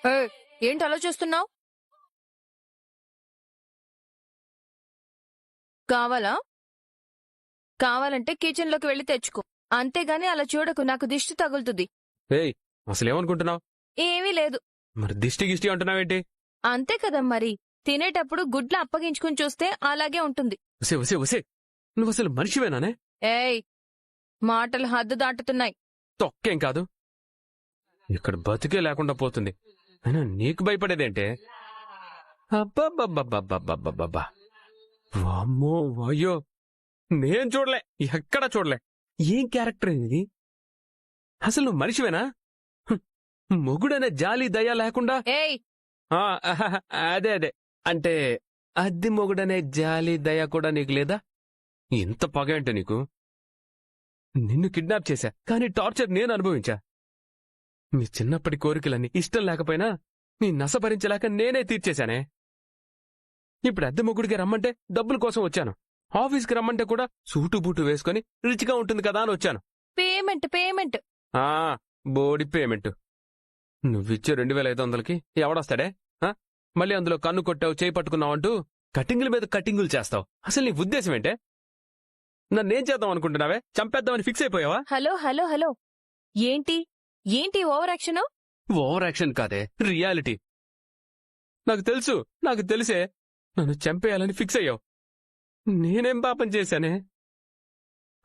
ఏయ్, ఏంటి అలా చూస్తున్నావు? కావాలా? కావాలంటే కిచెన్ లోకి వెళ్ళి తెచ్చుకో. అంతేగాని అలా చూడకు, నాకు దిష్టి తగులుతుంది. ఏయ్, అసలేమనుకుంటున్నావు? ఏమీ లేదు. మరి దిష్టి గిష్టి అంటున్నావేంటి? అంతే కదా మరి. తినేటప్పుడు గుడ్లు అప్పగించుకుని చూస్తే అలాగే ఉంటుంది. ఉసే ఉసే ఉసే, నువ్వు అసలు మనిషివేనానే? ఏయ్, మాటలు హద్దు దాటుతున్నాయి. తొక్కేం కాదు, ఇక్కడ బతుకే లేకుండా పోతుంది. అయినా నీకు భయపడేదేంటే? అబ్బబ్బబ్బబ్బబ్బబ్బబ్బబ్బా, వామ్మో అయ్యో, నేను చూడలే, ఎక్కడా చూడలే. ఏం క్యారెక్టర్ ఇది? అసలు నువ్వు మనిషివేనా? హ్మ్, మొగుడనే జాలి దయ లేకుండా. ఏయ్, ఆ, అదే అదే, అంటే అద్దె మొగుడనే జాలి దయ కూడా నీకు లేదా? ఇంత పగ ఏంటి నీకు? నిన్ను కిడ్నాప్ చేశా, కానీ టార్చర్ నేను అనుభవించా. మీ చిన్నప్పటి కోరికలన్నీ ఇష్టం లేకపోయినా నీ నస భరించలేక నేనే తీర్చేశానే. ఇప్పుడు అద్దె మొగుడికి రమ్మంటే డబ్బుల కోసం వచ్చాను. ఆఫీస్కి రమ్మంటే కూడా సూటు బూటు వేసుకుని రిచ్గా ఉంటుంది కదా అని వచ్చాను. Payment payment. ఆ, బోడి పేమెంట్. నువ్విచ్చే 2500కి ఎవడొస్తాడే? ఆ? మళ్ళీ అందులో కన్ను కొట్టావు, చేయి పట్టుకున్నావంటూ కటింగుల మీద కటింగులు చేస్తావు. అసలు నీ ఉద్దేశం ఏంటే? నన్నేం చేద్దాం అనుకుంటున్నావే? చంపేద్దామని ఫిక్స్ అయిపోయావా? హలో హలో హలో, ఏంటి ఏంటి ఓవర్ యాక్షన్? ఓవర్ యాక్షన్ కాదే, రియాలిటీ. నాకు తెలుసు, నాకు తెలిసే నన్ను చంపేయాలని ఫిక్స్ అయ్యావు. నేనేం పాపం చేశానే?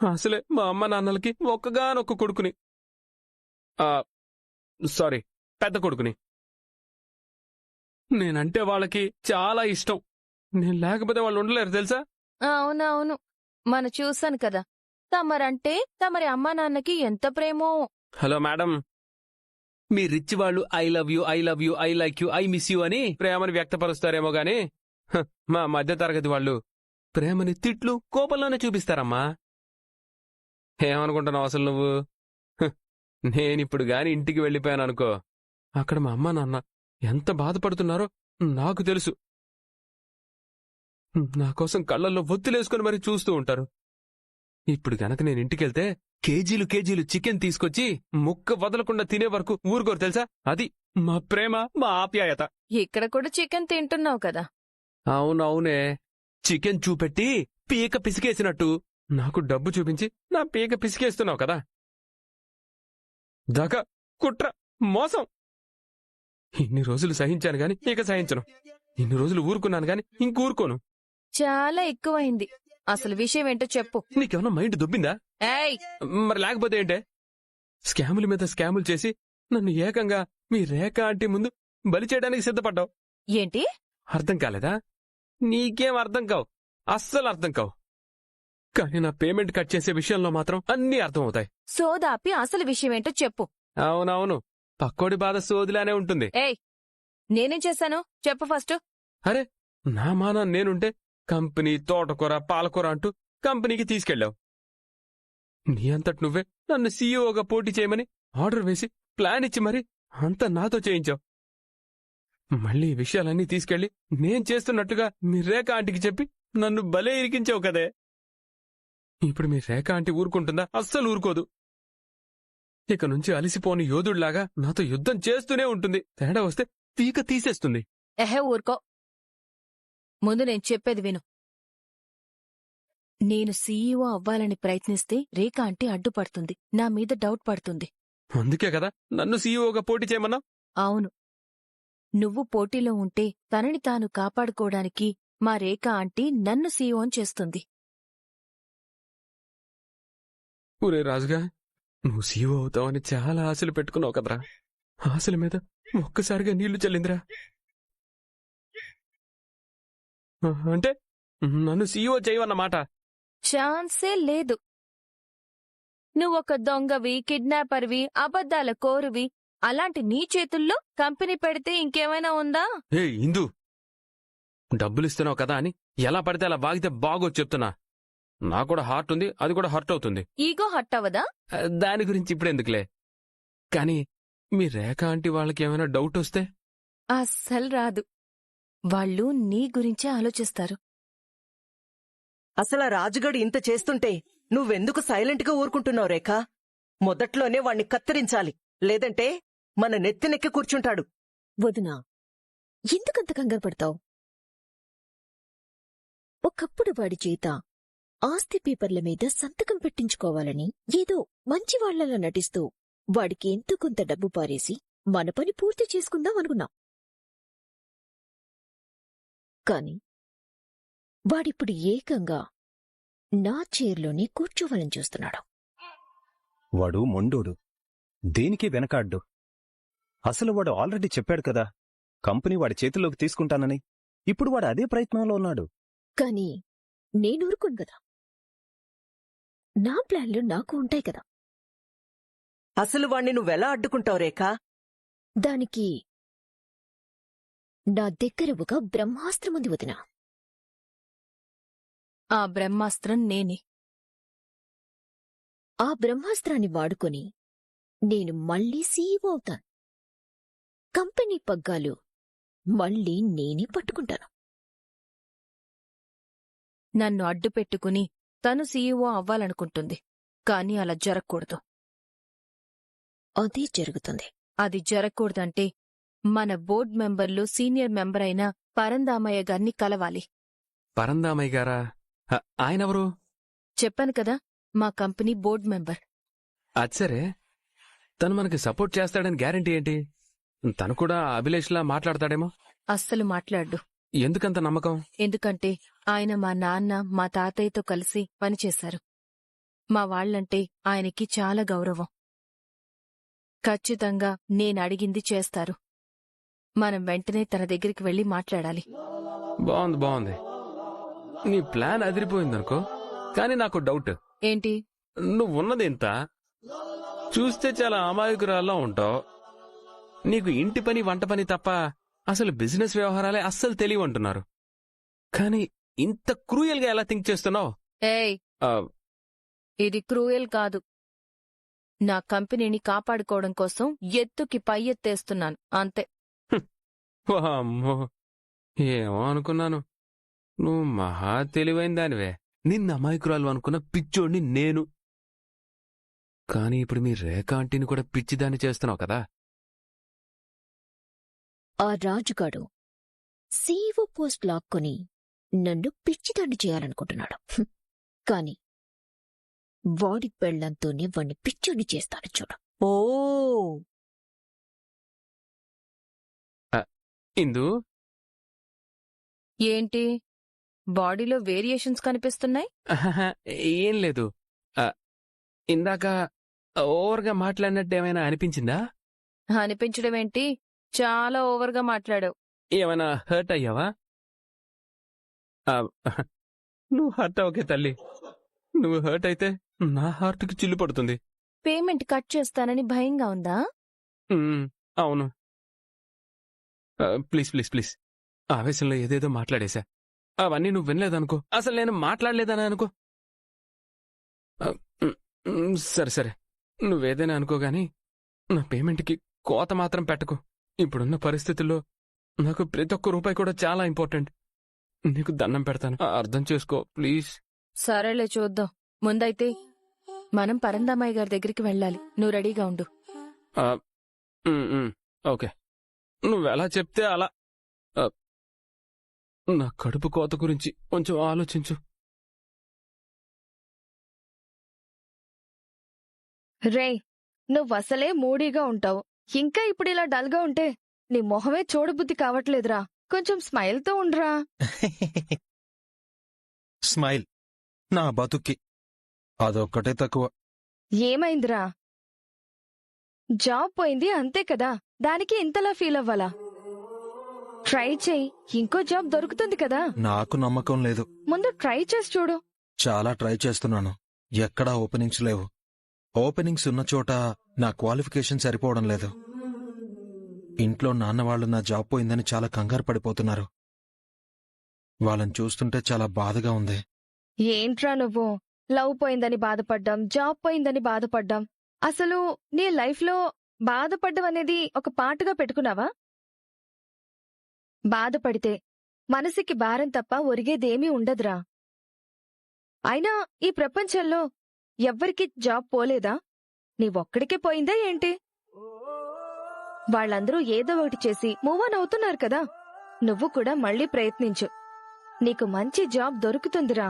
అసలే మా అమ్మ నాన్నలకి ఒక్కగానొక్క కొడుకుని. సారీ, పెద్ద కొడుకుని. నేనంటే వాళ్ళకి చాలా ఇష్టం. నేను లేకపోతే వాళ్ళు ఉండలేరు తెలుసా? అవునవును, మన చూశాను కదా. తమరంటే తమరి అమ్మా నాన్నకి ఎంత ప్రేమో. హలో మేడం, మీ రిచ్ వాళ్ళు I love you, I love you, I like you, I miss you అని ప్రేమని వ్యక్తపరుస్తారేమో గాని మా మధ్యతరగతి వాళ్ళు ప్రేమని తిట్లు, కోపంలోనే చూపిస్తారమ్మా. ఏమనుకుంటున్నావు అసలు నువ్వు? నేనిప్పుడు గాని ఇంటికి వెళ్ళిపోయాననుకో, అక్కడ మా అమ్మా నాన్న ఎంత బాధపడుతున్నారో నాకు తెలుసు. నా కోసం కళ్ళల్లో ఒత్తులేసుకుని మరీ చూస్తూ ఉంటారు. ఇప్పుడు గనక నేను ఇంటికెళ్తే కేజీలు కేజీలు చికెన్ తీసుకొచ్చి ముక్క వదలకుండా తినే వరకు ఊరుకోరు తెలుసా? అది మా ప్రేమ, మా ఆప్యాయత. ఇక్కడ కూడా చికెన్ తింటున్నావు కదా. అవునవునే, చికెన్ చూపెట్టి పీక పిసికేసినట్టు నాకు డబ్బు చూపించి నా పీక పిసికేస్తున్నావు కదా. దగ, కుట్ర, మోసం. ఇన్ని రోజులు సహించాను గాని ఇక సహించను. ఇన్ని రోజులు ఊరుకున్నాను గాని ఇంకూరుకోను. చాలా ఎక్కువైంది. అసలు విషయం ఏంటో చెప్పు. నీకేమన్నా మైండ్ దొబ్బిందా? ఏయ్, మరి లేకపోతే ఏంటే? స్కాముల మీద స్కాములు చేసి నన్ను ఏకంగా మీ రేఖ ఆంటీ ముందు బలి చేయడానికి సిద్ధపడ్డావు. ఏంటి? అర్థం కాలేదా? నీకేం అర్థం కావు, అస్సలు అర్థం కావు. కానీ నా పేమెంట్ కట్ చేసే విషయంలో మాత్రం అన్నీ అర్థమవుతాయి. సోదాపి అసలు విషయం ఏంటో చెప్పు. అవునవును, పక్కోడి బాధ సోదిలానే ఉంటుంది. ఏయ్, నేనేం చేశాను చెప్పు ఫస్ట్. అరే, నా మానా నేనుంటే కంపెనీ తోటకూర పాలకూర అంటూ కంపెనీకి తీసుకెళ్ళావు. నీ అంతటి నువ్వే నన్ను సీఈఓగా పోటీ చేయమని ఆర్డర్ వేసి ప్లాన్ ఇచ్చి మరి అంతా నాతో చేయించావు. మళ్ళీ ఈ విషయాలన్నీ తీసుకెళ్లి నేను చేస్తున్నట్టుగా మీ రేఖ ఆంటీకి చెప్పి నన్ను భలే ఇరికించావు కదే. ఇప్పుడు మీ రేఖ ఆంటీ ఊరుకుంటుందా? అస్సలు ఊరుకోదు. ఇక నుంచి అలిసిపోని యోధుడిలాగా నాతో యుద్ధం చేస్తూనే ఉంటుంది. తేడా వస్తే పీక తీసేస్తుంది. ఎహే ఊరుకో. ముందు నేను చెప్పేది విను. నేను సీఈఓ అవ్వాలని ప్రయత్నిస్తే రేఖ ఆంటీ అడ్డుపడుతుంది, నా మీద డౌట్ పడుతుంది. అందుకే కదా నన్ను సీఈఓగా పోటీ చేయమన్నా. అవును, నువ్వు పోటీలో ఉంటే తనని తాను కాపాడుకోవడానికి మా రేఖ ఆంటీ నన్ను సీఈఓని చేస్తుంది. ఊరే రాజుగా, నువ్వు సీఈఓ అవుతావని చాలా ఆశలు పెట్టుకున్నావు కదరా. ఆశల మీద ఒక్కసారిగా నీళ్లు చల్లిందిరా. అంటే నన్ను సీఈఓ చేయవన్నమాట? ఛాన్సే లేదు. నువ్వొక దొంగవి, కిడ్నాపర్వి, అబద్ధాల కోరువి. అలాంటి నీ చేతుల్లో కంపెనీ పెడితే ఇంకేమైనా ఉందా? ఏ ఇందు, డబ్బులిస్తున్నావు కదా అని ఎలా పడితే అలా బాగితే బాగోచ్చు చెప్తున్నా. నాకు కూడా హార్ట్ ఉంది, అది కూడా హర్ట్ అవుతుంది. ఈగో హట్ అవ్వదా? దాని గురించి ఇప్పుడెందుకులే. కానీ మీ రేఖ ఆంటీ వాళ్ళకి ఏమైనా డౌట్ వస్తే? అస్సలు రాదు. వాళ్ళు నీ గురించే ఆలోచిస్తారు. అసలా రాజుగడు ఇంత చేస్తుంటే నువ్వెందుకు సైలెంట్గా ఊరుకుంటున్నావు రేఖా? మొదట్లోనే వాణ్ణి కత్తిరించాలి, లేదంటే మన నెత్తినెక్కి కూర్చుంటాడు. వదినా, ఎందుకంత కంగారు పడతావు? ఒకప్పుడు వాడి చేత ఆస్తి పేపర్ల మీద సంతకం పెట్టించుకోవాలని ఏదో మంచివాళ్లలా నటిస్తూ వాడికి ఎంతో కొంత డబ్బు పారేసి మన పని పూర్తి చేసుకుందాం అనుకున్నాం. కాని వాడిప్పుడు ఏకంగా నా చైర్లోనే కూర్చోవాలని చూస్తున్నాడు. వాడు మొండోడు, దేనికి వెనకాడ్డు. అసలు వాడు ఆల్రెడీ చెప్పాడు కదా కంపెనీ వాడి చేతిలోకి తీసుకుంటానని. ఇప్పుడు వాడు అదే ప్రయత్నంలో ఉన్నాడు. కాని నేనూరుకోను కదా. నా ప్లాన్లు నాకు ఉంటాయి కదా. అసలు వాణ్ణి నువ్వెలా అడ్డుకుంటావు రేఖా? దానికి నా దగ్గర ఒక బ్రహ్మాస్త్రం ఉంది వదినా. ఆ బ్రహ్మాస్త్రం నేనే. ఆ బ్రహ్మాస్త్రాన్ని వాడుకొని నేను మళ్ళీ సీఈఓ అవుతాను. కంపెనీ పగ్గాలు మళ్ళీ నేనే పట్టుకుంటాను. నన్ను అడ్డుపెట్టుకుని తను సీఈఓ అవ్వాలనుకుంటుంది. కాని అలా జరగకూడదు. అదే జరుగుతుంది. అది జరగకూడదంటే మన బోర్డ్ మెంబర్లు సీనియర్ మెంబర్ అయిన పరందామయ్య గారిని కలవాలి. పరందామయ్య గారా? ఆయనెవరు? చెప్పాను కదా, మా కంపెనీ బోర్డ్ మెంబర్. అది సరే, తను మనకి సపోర్ట్ చేస్తాడని గ్యారెంటీ ఏంటి? తను కూడా అభిలేష్లా మాట్లాడతాడేమో. అస్సలు మాట్లాడు. ఎందుకంత నమ్మకం? ఎందుకంటే ఆయన మా నాన్న, మా తాతయ్యతో కలిసి పనిచేశారు. మా వాళ్లంటే ఆయనకి చాలా గౌరవం. ఖచ్చితంగా నేనడిగింది చేస్తారు. మనం వెంటనే తన దగ్గరికి వెళ్లి మాట్లాడాలి. బాగుంది బాగుంది. నీ ప్లాన్ అదిరిపోయిందనుకో. కాని నాకు డౌట్. ఏంటి? నువ్వున్నదెంత? చూస్తే చాలా అమాయకురాల్లా ఉంటావు. నీకు ఇంటి పని వంట పని తప్ప అసలు బిజినెస్ వ్యవహారాలే అస్సలు తెలియవంటున్నారు. కాని ఇంత క్రూయల్గా ఎలా థింక్ చేస్తున్నావు? ఏయ్, ఇది క్రూయల్ కాదు. నా కంపెనీని కాపాడుకోవడం కోసం ఎత్తుకి పై ఎత్తేస్తున్నాను అంతే. వామ్మో, ఏమో అనుకున్నాను. నువ్వు మహా తెలివైన దానివే. నిన్న అమాయకురాలు అనుకున్న పిచ్చోడిని నేను. కాని ఇప్పుడు మీ రేఖ ఆంటీని కూడా పిచ్చిదాన్ని చేస్తున్నావు కదా. ఆ రాజుగాడు సీఈఓ పోస్ట్ లాక్కొని నన్ను పిచ్చిదాన్ని చేయాలనుకుంటున్నాడు. కాని వాడి పెళ్లంతోనే వాణ్ణి పిచ్చోని చేస్తాను చూడు. ఓ, ఇందు, ఏంటి బాడీలో వేరియేషన్స్ కనిపిస్తున్నాయి? అహహ, ఏం లేదు. ఇందాక ఓవర్గా మాట్లాడినట్టు ఏమైనా అనిపించిందా? అనిపించడమేంటి, చాలా ఓవర్గా మాట్లాడావు. ఏమైనా హర్ట్ అయ్యావా? నువ్వు హర్ట్ అవకే తల్లి. నువ్వు హర్ట్ అయితే నా హార్ట్కి చిల్లు పడుతుంది. పేమెంట్ కట్ చేస్తానని భయంగా ఉందా? అవును. Please please please. ఆవేశంలో ఏదేదో మాట్లాడేశా. అవన్నీ నువ్వు వినలేదనుకో. అసలు నేను మాట్లాడలేదని అనుకో. సరే సరే, నువ్వేదైనా అనుకోగాని నా పేమెంట్కి కోత మాత్రం పెట్టకు. ఇప్పుడున్న పరిస్థితుల్లో నాకు ప్రతి ఒక్క రూపాయి కూడా చాలా ఇంపార్టెంట్. నీకు దండం పెడతాను, అర్థం చేసుకో ప్లీజ్. సరేలే, చూద్దాం. ముందైతే మనం పరందామయ్య గారి దగ్గరికి వెళ్ళాలి. నువ్వు రెడీగా ఉండు. ఓకే, నువ్వెలా చెప్తే అలా. నా కడుపు కోత గురించి కొంచెం ఆలోచించు. రే, నువ్వసలే మూడీగా ఉంటావు. ఇంకా ఇప్పుడిలా డల్గా ఉంటే నీ మొహమే చూడబుద్ధి కావట్లేదురా. కొంచెం స్మైల్తో ఉండ్రా. స్మైల్ నా బతుక్కి అదొక్కటే తక్కువ. ఏమైందిరా? జాబ్ పోయింది అంతే కదా, దానికి ఇంతలా ఫీల్ అవ్వాలా? ట్రై చెయ్యి, ఇంకో జాబ్ దొరుకుతుంది కదా. నాకు నమ్మకం లేదు. ముందు ట్రై చేసి చూడు. చాలా ట్రై చేస్తున్నాను, ఎక్కడా ఓపెనింగ్స్ లేవు. ఓపెనింగ్స్ ఉన్న చోట నా క్వాలిఫికేషన్ సరిపోవడం లేదు. ఇంట్లో నాన్నవాళ్లు నా జాబ్ పోయిందని చాలా కంగారు పడిపోతున్నారు. వాళ్ళని చూస్తుంటే చాలా బాధగా ఉంది. ఏంట్రా నువ్వు లవ్ పోయిందని బాధపడ్డాం, జాబ్ పోయిందని బాధపడ్డాం. అసలు నీ లైఫ్లో బాధపడ్డం అనేది ఒక పాటుగా పెట్టుకున్నావా? బాధపడితే మనసుకి భారం తప్ప ఒరిగేదేమీ ఉండదురా. అయినా ఈ ప్రపంచంలో ఎవ్వరికీ జాబ్ పోలేదా? నీవొక్కడికే పోయిందా ఏంటి? వాళ్ళందరూ ఏదో ఒకటి చేసి మూవ్ ఆన్ అవుతున్నారు కదా. నువ్వు కూడా మళ్ళీ ప్రయత్నించు. నీకు మంచి జాబ్ దొరుకుతుందిరా.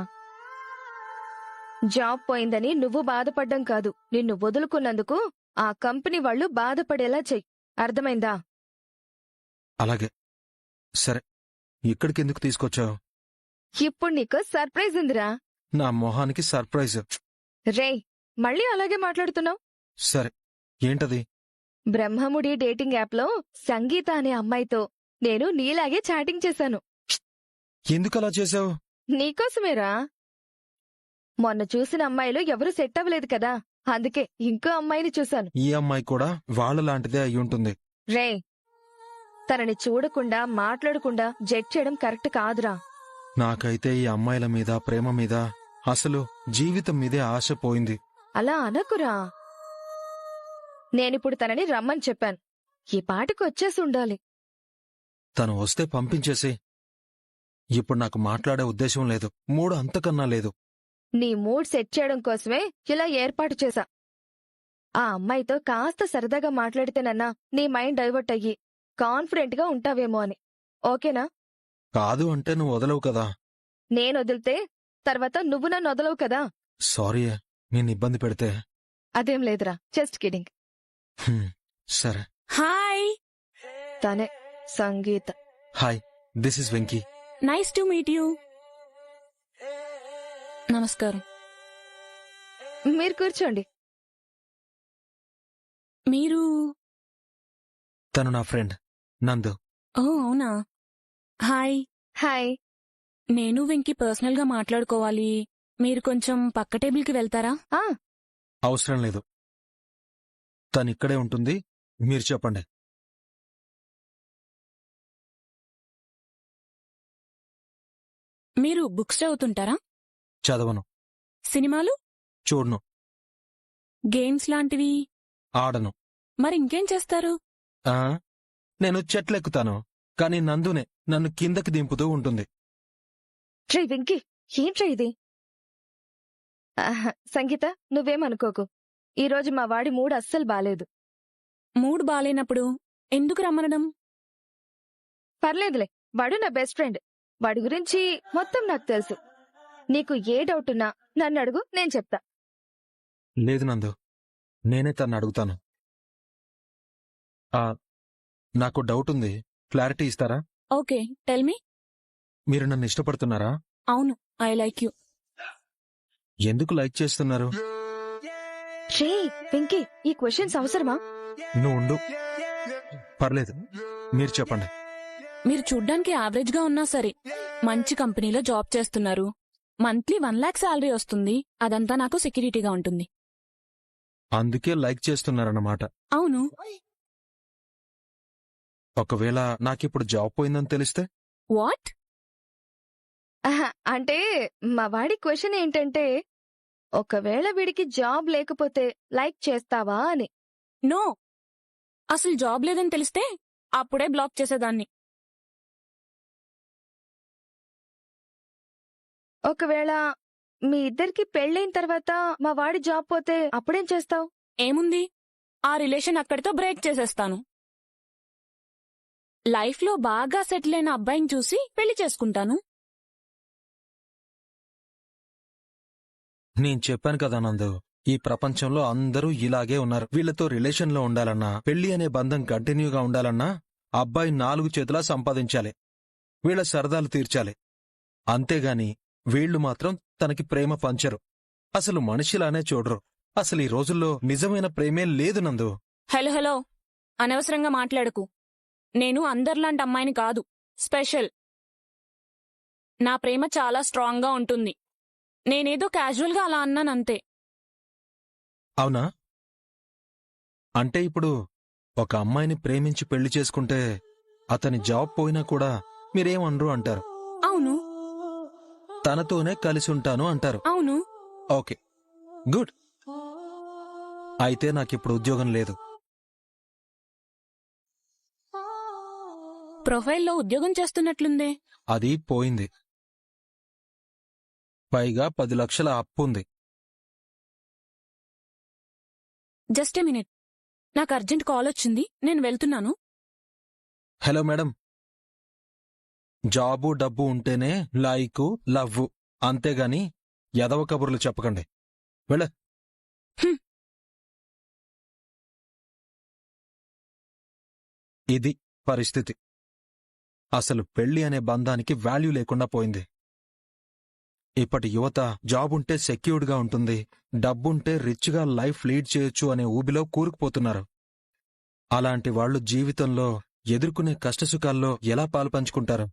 జాబ్ పోయిందని నువ్వు బాధపడ్డం కాదు, నిన్ను వదులుకున్నందుకు ఆ కంపెనీ వాళ్ళు బాధపడేలా చెయ్యి. అర్థమైందా? అలాగే. సరే, ఇక్కడికి ఎందుకు తీసుకొచ్చావు? ఇప్పుడు నీకు సర్ప్రైజ్ ఉందిరా. నా మొహానికి సర్ప్రైజ్. రేయ్, మళ్ళీ అలాగే మాట్లాడుతున్నావు. సరే, ఏంటది? బ్రహ్మముడి డేటింగ్ యాప్లో సంగీత అనే అమ్మాయితో నేను నీలాగే చాటింగ్ చేశాను. ఎందుకలా చేసావు? నీకోసమేరా. మొన్న చూసిన అమ్మాయిలు ఎవరూ సెట్ అవ్వలేదు కదా, అందుకే ఇంకో అమ్మాయిని చూశాను. ఈ అమ్మాయి కూడా వాళ్ళలాంటిదే అయ్యుంటుంది. రేయ్, తనని చూడకుండా మాట్లాడకుండా జడ్జ్ చేయడం కరెక్ట్ కాదురా. నాకైతే ఈ అమ్మాయిల మీద, ప్రేమ మీద, అసలు జీవితం మీదే ఆశ పోయింది. అలా అనకురా. నేనిప్పుడు తనని రమ్మని చెప్పాను. ఈ పాటికి వచ్చేసి ఉండాలి. తను వస్తే పంపించేసి. ఇప్పుడు నాకు మాట్లాడే ఉద్దేశం లేదు, మూడు అంతకన్నా లేదు. నీ మూడ్ సెట్ చేయడం కోసమే ఇలా ఏర్పాటు చేశా. ఆ అమ్మాయితో కాస్త సరదాగా మాట్లాడితేనన్నా నీ మైండ్ డైవర్ట్ అయ్యి కాన్ఫిడెంట్ గా ఉంటావేమో అని. ఓకేనా? కాదు అంటే నువ్వు వదలవు కదా. నేను వదిలితే తర్వాత నువ్వు నన్ను వదలవు కదా. సారీ, నేను ఇబ్బంది పెడితే. అదేం లేదురా, జస్ట్ కిడింగ్. సరే. హాయ్, తనే Sangeetha. Hi, this is Venky. Nice to meet you. నమస్కారం. మీరు కూర్చోండి. మీరు? తను నా ఫ్రెండ్ నందు. ఓ అవునా. హాయ్. హాయ్. నేను వెంకీ పర్సనల్ గా మాట్లాడుకోవాలి. మీరు కొంచెం పక్క టేబుల్కి వెళ్తారా? అవసరం లేదు, తనిక్కడే ఉంటుంది. మీరు చెప్పండి. మీరు బుక్స్ చదువుతుంటారా? చదవను. సినిమాలు? చూడను. గేమ్స్ లాంటివి? ఆడను. మరి ఇంకేం చేస్తారు? ఆ నేను చెట్లెక్కుతాను, కానీ నందునే నన్ను కిందకి దింపుతూ ఉంటుంది. ట్రై వెంకీ, ఏంట్రా ఇది? సంగీత, నువ్వేమనుకోకు. ఈరోజు మా వాడి మూడ్ అస్సలు బాలేదు. మూడ్ బాలేనప్పుడు ఎందుకు రమ్మనడం? పర్లేదులే, వాడు నా బెస్ట్ ఫ్రెండ్. వాడి గురించి మొత్తం నాకు తెలుసు. నీకు ఏ డౌట్ ఉన్నా నన్ను అడుగు, నేను చెప్తా. లేదు నందు, నేనే తన్ని అడుగుతాను. నాకు డౌట్ ఉంది, క్లారిటీ ఇస్తారా? Okay, tell me. మీరు నన్ను ఇష్టపడుతున్నారా? అవును, ఐ లైక్ యూ. ఎందుకు లైక్ చేస్తున్నారు? రే వెంకీ, ఈ క్వశ్చన్స్ అవసరమా? నువ్వు ఉండు, పర్లేదు, మీరు చెప్పండి. మీరు చూడ్డానికి యావరేజ్ గా ఉన్నా సరే, మంచి కంపెనీలో జాబ్ చేస్తున్నారు. మంత్లీ 1 lakh శాలరీ వస్తుంది. అదంతా నాకు సెక్యూరిటీగా ఉంటుంది. అందుకే లైక్ చేస్తున్నారన్నమాట. అవును. ఒకవేళ నాకిప్పుడు జాబ్ పోయిందని తెలిస్తే? వాట్? అంటే మా వాడి క్వశ్చన్ ఏంటంటే, ఒకవేళ వీడికి జాబ్ లేకపోతే లైక్ చేస్తావా అని. నో, అసలు జాబ్ లేదని తెలిస్తే అప్పుడే బ్లాక్ చేసేదాన్ని. ఒకవేళ మీ ఇద్దరికి పెళ్ళైన తర్వాత మా వాడి జాబ్ పోతే అప్పుడేం చేస్తావు? ఏముంది, ఆ రిలేషన్ అక్కడితో బ్రేక్ చేసేస్తాను. లైఫ్లో బాగా సెటిల్ అయిన అబ్బాయిని చూసి పెళ్లి చేసుకుంటాను. నేను చెప్పాను కదా నందు, ఈ ప్రపంచంలో అందరూ ఇలాగే ఉన్నారు. వీళ్లతో రిలేషన్లో ఉండాలన్నా, పెళ్లి అనే బంధం కంటిన్యూగా ఉండాలన్నా అబ్బాయి 4 చేతులా సంపాదించాలి, వీళ్ల సరదాలు తీర్చాలి. అంతేగాని వీళ్లు మాత్రం తనకి ప్రేమ పంచరు, అసలు మనిషిలానే చూడరు. అసలు ఈ రోజుల్లో నిజమైన ప్రేమే లేదు నందు. హలో, అనవసరంగా మాట్లాడకు. నేను అందర్లాంటి అమ్మాయిని కాదు, స్పెషల్. నా ప్రేమ చాలా స్ట్రాంగ్గా ఉంటుంది. నేనేదో క్యాజువల్గా అలా అన్నానంతే. అవునా? అంటే ఇప్పుడు ఒక అమ్మాయిని ప్రేమించి పెళ్లి చేసుకుంటే అతని జాబ్ పోయినా కూడా మీరేమనరు అంటారు. అవును. తనతోనే కలిసి ఉంటాను అంటారు. అవును. Okay, good. అయితే నాకిప్పుడు ఉద్యోగం లేదు. ప్రొఫైల్లో ఉద్యోగం చేస్తున్నట్లుందే. అది పోయింది, పైగా 10 లక్షల అప్పుంది. Just a minute. నాకు అర్జెంట్ కాల్ వచ్చింది, నేను వెళ్తున్నాను. హలో మేడం, జాబు డబ్బు ఉంటేనే లైకు లవ్వు, అంతేగాని ఎదవ కబుర్లు చెప్పకండి. వెళ్ళ. హ్మ్. ఇది పరిస్థితి. అసలు పెళ్లి అనే బంధానికి వాల్యూ లేకుండా పోయింది. ఇప్పటి యువత జాబుంటే సెక్యూర్డ్గా ఉంటుంది, డబ్బుంటే రిచ్గా లైఫ్ లీడ్ చేయొచ్చు అనే ఊబిలో కూరుకుపోతున్నారు. అలాంటి వాళ్లు జీవితంలో ఎదుర్కొనే కష్టసుఖాల్లో ఎలా పాలు పంచుకుంటారు?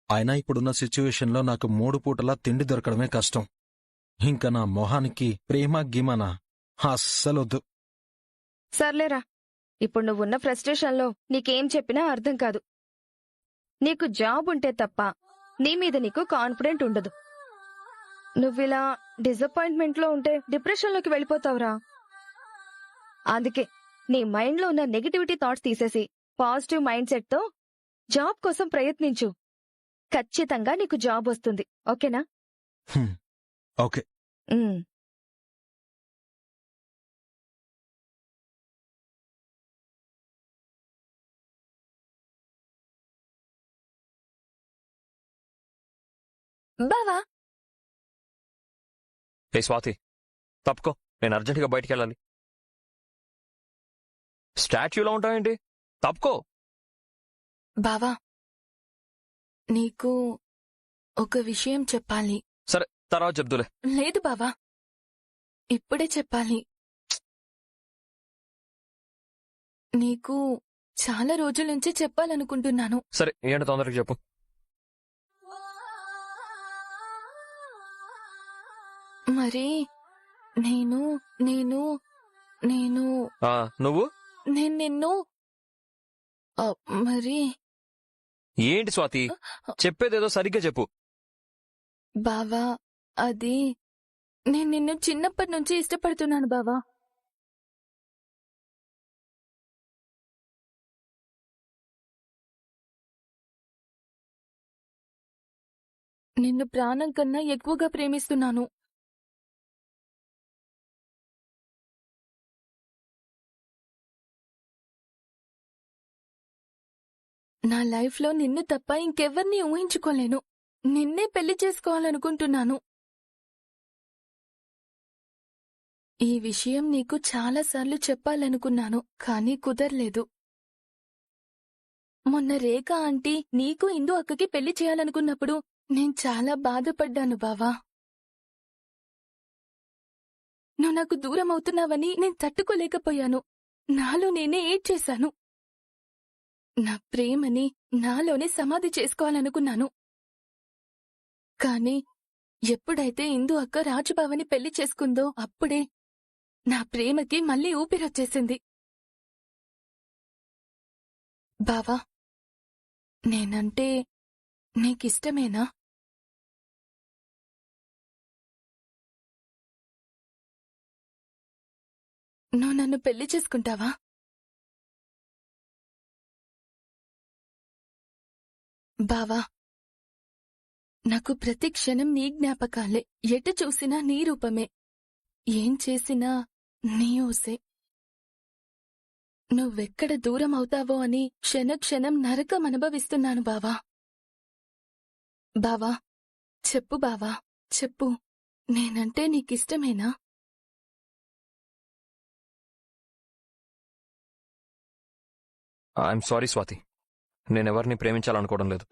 అయినా ఇప్పుడున్న సిచ్యువేషన్లో నాకు 3 పూటలా తిండి దొరకడమే కష్టం. ఇంక నా మొహానికి ప్రేమ గిమనా అస్సలొద్దు. సర్లేరా, ఇప్పుడు నువ్వున్న ఫ్రస్ట్రేషన్లో నీకేం చెప్పినా అర్థం కాదు. నీకు జాబ్ ఉంటే తప్ప నీ మీద నీకు కాన్ఫిడెంట్ ఉండదు. నువ్విలా డిసప్పాయింట్మెంట్లో ఉంటే డిప్రెషన్లోకి వెళ్ళిపోతావురా. అందుకే నీ మైండ్లో ఉన్న నెగటివిటీ థాట్స్ తీసేసి పాజిటివ్ మైండ్ సెట్తో జాబ్ కోసం ప్రయత్నించు. ఖచ్చితంగా నీకు జాబ్ వస్తుంది. ఓకేనా? ఓకే. ఉమ్. బావా, ఏ స్వాతి, తప్పుకో, నేను అర్జెంటుగా బయటికి వెళ్ళాలి. స్టాచ్యూలో ఉంటావేంటి? తప్పుకో. బావా, నీకు ఒక విషయం చెప్పాలి. సరే, తర్వాత చెప్దులే. లేదు బావా, ఇప్పుడే చెప్పాలి. నీకు చాలా రోజుల నుంచి చెప్పాలనుకుంటున్నాను. సరే, ఏంటి తొందరగా చెప్పు. మరి నేను నేను నేను నువ్వు నేను నిన్ను మరి ఏంటి స్వాతి, చెప్పేదేదో సరిగ్గా చెప్పు. బావా, అది నేను నిన్ను చిన్నప్పటి నుంచి ఇష్టపడుతున్నాను బావా. నిన్ను ప్రాణం కన్నా ఎక్కువగా ప్రేమిస్తున్నాను. నా లైఫ్లో నిన్ను తప్ప ఇంకెవ్వర్నీ ఊహించుకోలేను. నిన్నే పెళ్లి చేసుకోవాలనుకుంటున్నాను. ఈ విషయం నీకు చాలాసార్లు చెప్పాలనుకున్నాను, కానీ కుదర్లేదు. మొన్న రేఖ ఆంటీ నీకు ఇందు అక్కకి పెళ్లి చేయాలనుకున్నప్పుడు నేను చాలా బాధపడ్డాను బావా. నువ్వు నాకు దూరం అవుతున్నావని నేను తట్టుకోలేకపోయాను. నాలో నేనే ఏడ్చేశాను. నా ప్రేమని నాలోనే సమాధి చేసుకోవాలనుకున్నాను. కాని ఎప్పుడైతే ఇందు అక్క రాజుబావని పెళ్లి చేసుకుందో అప్పుడే నా ప్రేమకి మళ్ళీ ఊపిరొచ్చేసింది. బావా, నేనంటే నీకిష్టమేనా? నువ్వు నన్ను పెళ్లి చేసుకుంటావా? బావా, నాకు ప్రతి క్షణం నీ జ్ఞాపకాలే. ఎటు చూసినా నీ రూపమే. ఏం చేసినా నీ ఊసే. నువ్వెక్కడ దూరం అవుతావో అని క్షణక్షణం నరకం అనుభవిస్తున్నాను బావా. బావా, చెప్పు బావా, చెప్పు, నేనంటే నీకిష్టమేనా? ఐఎమ్ సారీ స్వాతి, నేనెవరిని ప్రేమించాలనుకోవడం లేదు.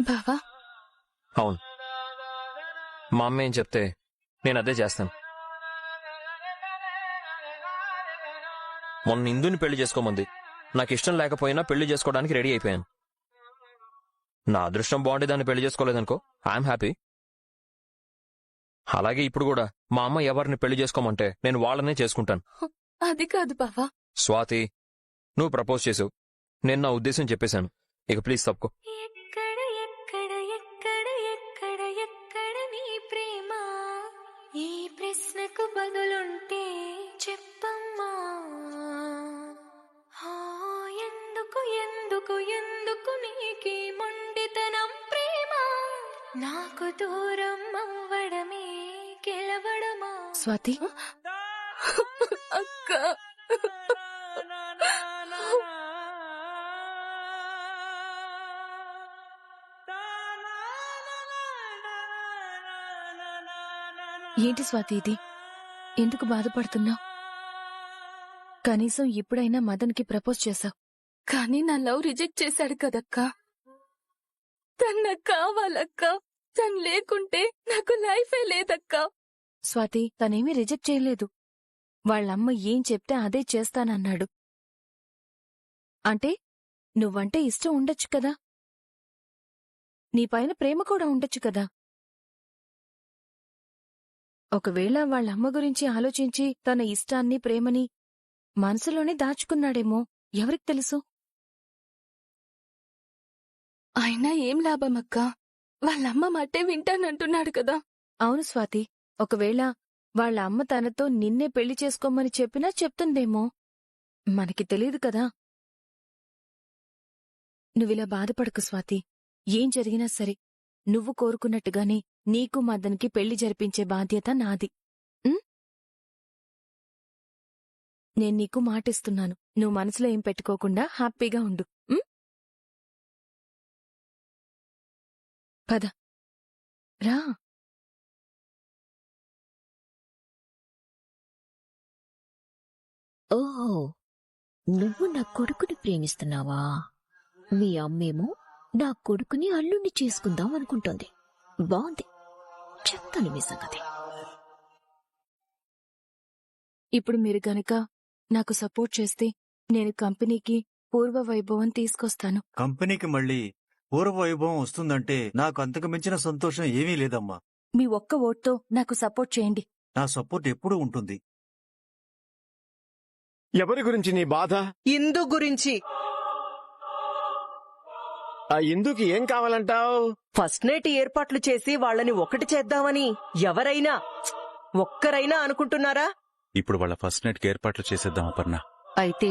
బావా, అవును, మా అమ్మ ఏం చెప్తే నేను అదే చేస్తాను. మొన్న ఇందుని పెళ్లి చేసుకోమంది. నాకు ఇష్టం లేకపోయినా పెళ్లి చేసుకోవడానికి రెడీ అయిపోయాను. నా అదృష్టం బాగుండి దాన్ని పెళ్లి చేసుకోలేదనుకో, ఐఎమ్ హ్యాపీ. అలాగే ఇప్పుడు కూడా మా అమ్మ ఎవరిని పెళ్లి చేసుకోమంటే నేను వాళ్ళనే చేసుకుంటాను. అది కాదు బావా. స్వాతి, నువ్వు ప్రపోజ్ చేసావు, నేను నా ఉద్దేశం చెప్పేశాను. ఇక ప్లీజ్ తప్పుకో. ఎక్కడ ఎక్కడ ఎక్కడ ఎక్కడ ఎక్కడ నీ ప్రేమ? ఈ ప్రశ్నకు బదులుంటే చెప్పమ్మా. ఎందుకు ఎందుకు ఎందుకు నీకీ మొండితనం ప్రేమ? నాకు దూరం అవ్వడమే గెలవడమా స్వాతి అక్క ఏంటి స్వాతి ఇది? ఎందుకు బాధపడుతున్నావు? కనీసం ఇప్పుడైనా మదన్కి ప్రపోజ్ చేశావు. కానీ నా లవ్ రిజెక్ట్ చేశాడు కదక్కా. తను నాకు కావాలక్కా. తను లేకుంటే నాకు లైఫే లేదక్కా. స్వాతి, తనేమీ రిజెక్ట్ చేయలేదు. వాళ్ళమ్మ ఏం చెప్తే అదే చేస్తానన్నాడు. అంటే నువ్వంటే ఇష్టం ఉండొచ్చు కదా, నీపైన ప్రేమ కూడా ఉండొచ్చు కదా. ఒకవేళ వాళ్ళమ్మ గురించి ఆలోచించి తన ఇష్టాన్ని ప్రేమని మనసులోనే దాచుకున్నాడేమో, ఎవరికి తెలుసు? అయినా ఏం లాభమక్కా, వాళ్ళమ్మ మాటే వింటానంటున్నాడు కదా. అవును స్వాతి, ఒకవేళ వాళ్ళ అమ్మ తనతో నిన్నే పెళ్లి చేసుకోమని చెప్పినా చెప్తుందేమో, మనకి తెలీదు కదా. నువ్విలా బాధపడకు స్వాతి. ఏం జరిగినా సరే నువ్వు కోరుకున్నట్టుగానే నీకు మదన్కి పెళ్లి జరిపించే బాధ్యత నాది. నేను నీకు మాటిస్తున్నాను. నువ్వు మనసులో ఏం పెట్టుకోకుండా హ్యాపీగా ఉండు. పద రా. ఓహో, నువ్వు నా కొడుకుని ప్రేమిస్తున్నావా? మీ అమ్మేమో నా కొడుకుని అల్లుణ్ణి చేసుకుందాం అనుకుంటోంది. బాగుంది, చెప్తాను మీ సంగతి. ఇప్పుడు మీరు గనక నాకు సపోర్ట్ చేస్తే నేను కంపెనీకి పూర్వ వైభవం తీసుకొస్తాను. కంపెనీకి మళ్ళీ పూర్వ వైభవం వస్తుందంటే నాకు అంతకు మించిన సంతోషం ఏమీ లేదమ్మా. మీ ఒక్క ఓట్తో నాకు సపోర్ట్ చేయండి. నా సపోర్ట్ ఎప్పుడూ ఉంటుంది. ఎవరి గురించి నీ బాధ? ఇందు గురించి. ఆ ఇందుకి ఏం కావాలంటావు? ఫస్ట్ నైట్ ఏర్పాట్లు చేసి వాళ్ళని ఒకటి చేద్దామని ఎవరైనా ఒక్కరైనా అనుకుంటున్నారా? ఇప్పుడు వాళ్ళ ఫస్ట్ నైట్ కి ఏర్పాట్లు చేసేద్దాం అపర్ణ. అయితే